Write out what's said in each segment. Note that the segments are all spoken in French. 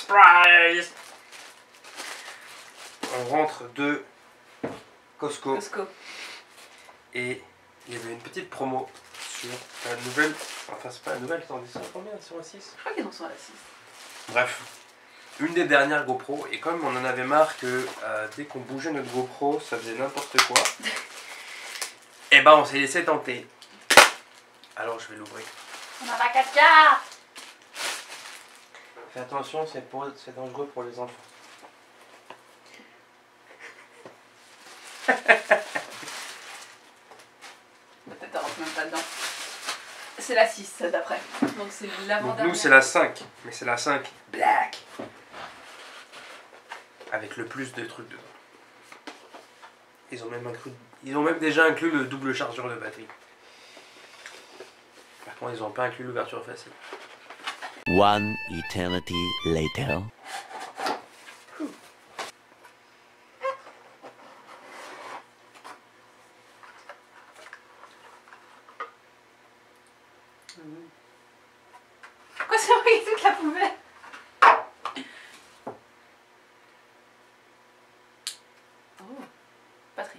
Surprise! On rentre de Costco. Et il y avait une petite promo sur la nouvelle. Enfin, c'est pas la nouvelle, ils sont combien? Sur la 6? Je crois qu'ils en sont à la 6. Bref, une des dernières GoPro. Et comme on en avait marre que dès qu'on bougeait notre GoPro, ça faisait n'importe quoi, et ben on s'est laissé tenter. Alors je vais l'ouvrir. On a la 4K. Fais attention, c'est dangereux pour les enfants. Peut-être elle rentre même pas dedans. C'est la 6 d'après. Donc c'est l'avant-dernière. Nous c'est la 5, mais c'est la 5 black. Avec le plus de trucs dedans. Ils ont même déjà inclus le double chargeur de batterie. Par contre, ils n'ont pas inclus l'ouverture facile. One eternity later. Pourquoi c'est envoyé toute la poubelle? Oh, batterie.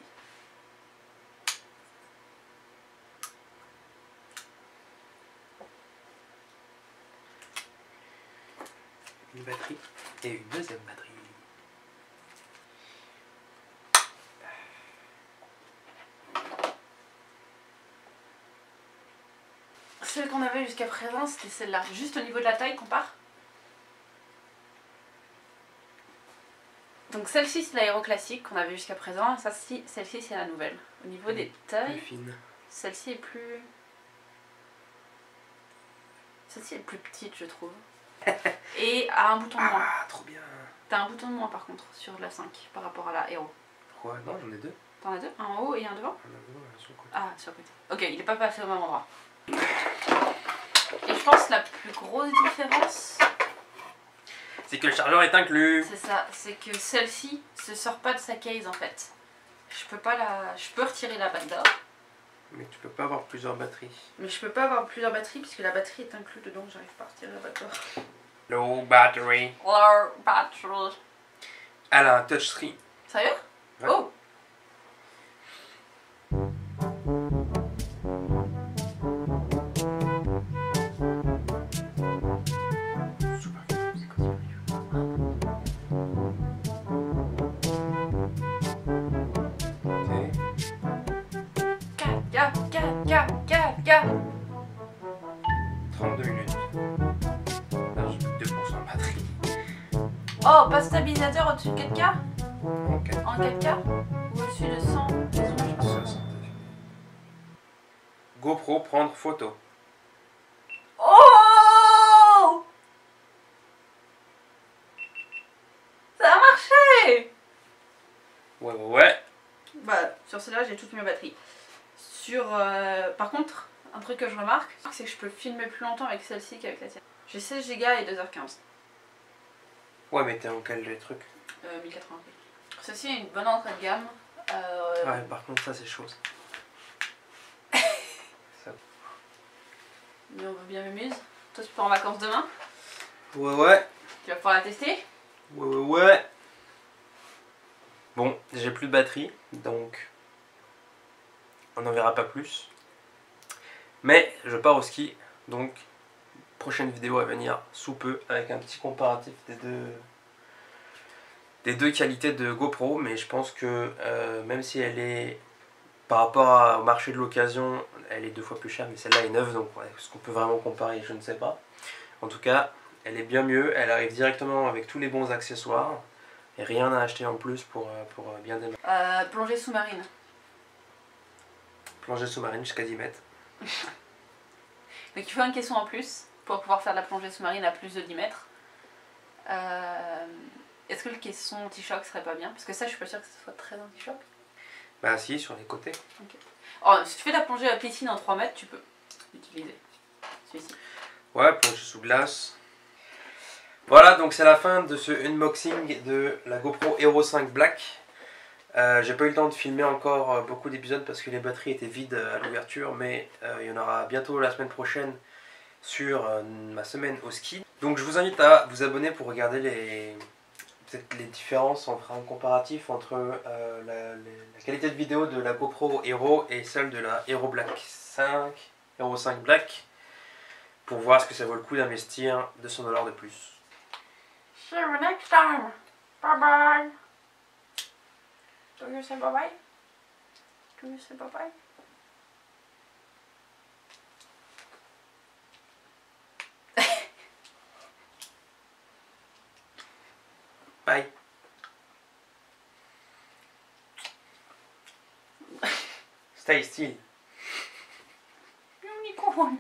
Une batterie et une deuxième batterie. Celle qu'on avait jusqu'à présent, c'était celle-là. Juste au niveau de la taille, compare. Donc celle-ci, c'est l'aéro classique qu'on avait jusqu'à présent. Celle-ci, c'est la nouvelle. Au niveau des tailles, celle-ci est plus... Celle-ci est plus petite, je trouve. Et a un bouton de moins. Ah, trop bien. T'as un bouton de moins par contre sur la 5 par rapport à la Hero. Pourquoi? Non, j'en ai deux. T'en as deux? Un en haut et un devant? Sur le côté. Ah, sur le côté. Ok, il est pas passé au même endroit. Et je pense la plus grosse différence, c'est que le chargeur est inclus. c'est ça, c'est que celle-ci se sort pas de sa case en fait. Je peux retirer la batte d'or. Mais tu peux pas avoir plusieurs batteries. Mais je peux pas avoir plusieurs batteries puisque la batterie est inclue dedans, j'arrive pas à retirer la batte d'or. Low battery. Low battery. Elle a un touchscreen. Sérieux? Ouais. Oh! Ga. 32 minutes. Là, j'ai plus que 2% de batterie. Oh, pas stabilisateur au-dessus de 4K? Ok. En 4K? Ou au-dessus de 100? 60. GoPro prendre photo. Oh! Ça a marché! Ouais. Bah, sur celle-là, j'ai toutes mes batteries. Par contre, un truc que je remarque, c'est que je peux filmer plus longtemps avec celle-ci qu'avec la tienne. J'ai 16 Go et 2h15. Ouais, mais t'es en quel truc? 1080p. Celle-ci est une bonne entrée de gamme. Ouais, par contre, ça c'est chaud. Ça. Mais on veut bien m'amuse. Toi, tu pars en vacances demain? Ouais. Tu vas pouvoir la tester? Ouais. Bon, j'ai plus de batterie, donc on n'en verra pas plus. Mais je pars au ski, donc prochaine vidéo à venir sous peu avec un petit comparatif des deux qualités de GoPro. Mais je pense que même si elle est par rapport au marché de l'occasion, elle est 2 fois plus chère, mais celle-là est neuve, donc est-ce qu'on peut vraiment comparer? Je ne sais pas. En tout cas, elle est bien mieux, elle arrive directement avec tous les bons accessoires. Et rien à acheter en plus pour bien démarrer. Plongée sous-marine. Plongée sous-marine jusqu'à 10 mètres. Donc il faut un caisson en plus pour pouvoir faire de la plongée sous-marine à plus de 10 mètres. Est-ce que le caisson anti-choc serait pas bien? Parce que ça, je suis pas sûre que ce soit très anti-choc. Bah si, sur les côtés. Okay. Oh, si tu fais de la plongée à piscine en 3 mètres, tu peux utiliser celui-ci. Ouais, plongée sous glace. Voilà, donc c'est la fin de ce unboxing de la GoPro Hero 5 Black. J'ai pas eu le temps de filmer encore beaucoup d'épisodes parce que les batteries étaient vides à l'ouverture, mais il y en aura bientôt la semaine prochaine sur ma semaine au ski. Donc je vous invite à vous abonner pour regarder peut-être les différences, on fera un comparatif entre la qualité de vidéo de la GoPro Hero et celle de la Hero 5 Black, pour voir ce que ça vaut le coup d'investir 200 $ de plus. See you next time. Bye bye. Do you say bye bye? Do you say bye bye? Bye. Stay still. Unicorn.